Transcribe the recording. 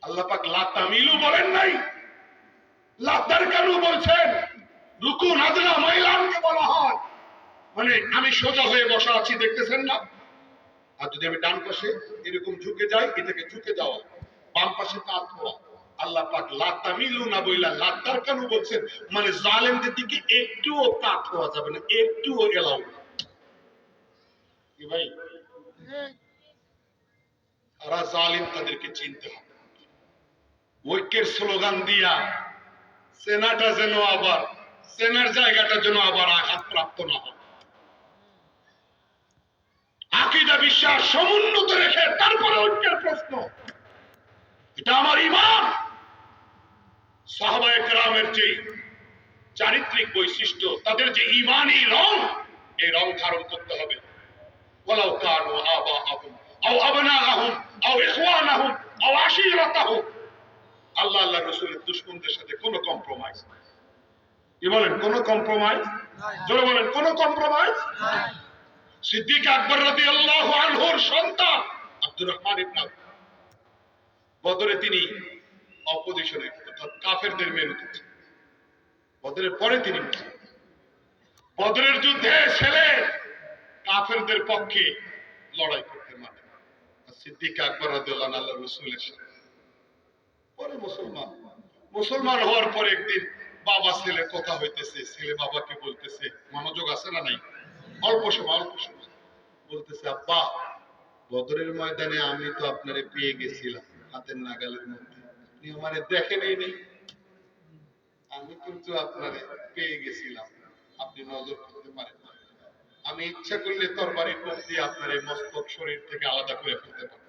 আল্লাহ পাক লা তামিলু বলেন নাই, লা তারকানু বলছেন। রুকু নাজলা মাইলানকে বলা হয়, মানে আমি সোজা হয়ে বসা আছি, দেখতেছেন না? আর যদি আমি ডান পাশে এরকম ঝুঁকে যাই, এটাকে ঝুঁকে যাওয়া। বাম পাশে কাত হওয়া। আল্লাহ পাক লা তামিলু না বইলা লা তারকানু বলছেন, মানে জালেমদের দিকে একটুও কাত হওয়া যাবে না, একটুও এলাও না। কি ভাই, তারা জালিম, তাদেরকে চিনতে হবে। ঐক্যের স্লোগান দিয়া সেনাটা যেন আবার, সেনার জায়গাটা যেন আবার আঘাতপ্রাপ্ত না হয়। আকীদা বিশ্বাস সমুন্নত রেখে তারপরে ঐক্যের প্রশ্ন। এটা আমার ঈমান। সাহাবায়ে কেরামের যে চারিত্রিক বৈশিষ্ট্য, তাদের যে ঈমানী রং, এই রং ধারণ করতে হবে। ওয়ালাউ কানু আবাআহুম আও আবনাআহুম আও ইখওয়ানাহুম আও আশীরাতাহুম। আল্লাহ আল্লাহ রাসূলের দুশমনদের সাথে কোনো কম্প্রোমাইজ নাই। কি বলেন, কোনো কম্প্রোমাইজ নাই? জোরে বলেন, কোনো কম্প্রোমাইজ নাই। সিদ্দিক আকবর রাদিয়াল্লাহু আনহুর সন্তান আব্দুর রহমান ইবনে আওফ, বদরে তিনি অপোজিশনে, অর্থাৎ কাফেরদের মেরুতে। বদরের পরে তিনি মুসলিম। বদরের যুদ্ধে ছেলে কাফেরদের পক্ষে লড়াই করতে মাঠে। সিদ্দিক আকবর রাদিয়াল্লাহু আনহু আল্লাহর রাসূলের সাথে পরে মুসলমান। মুসলমান হওয়ার পরে একদিন বাবা ছেলে কথা হইতেছে, ছেলে বাবাকে বলতেছে, মনোযোগ আছে না নাই? অল্প সময় বলতেছে, আব্বা, বদরের ময়দানে আমি তো আপনারে পেয়ে গেছিলাম হাতের নাগালের মধ্যে, আপনি আমারে দেখেনই নেই। আমি কিন্তু আপনারে পেয়ে গেছিলাম, আপনি নজর করতে পারেন না। আমি ইচ্ছা করলে তরবারির মুখ দিয়ে আপনার এই মস্তক শরীর থেকে আলাদা করে ফেলতে পারি।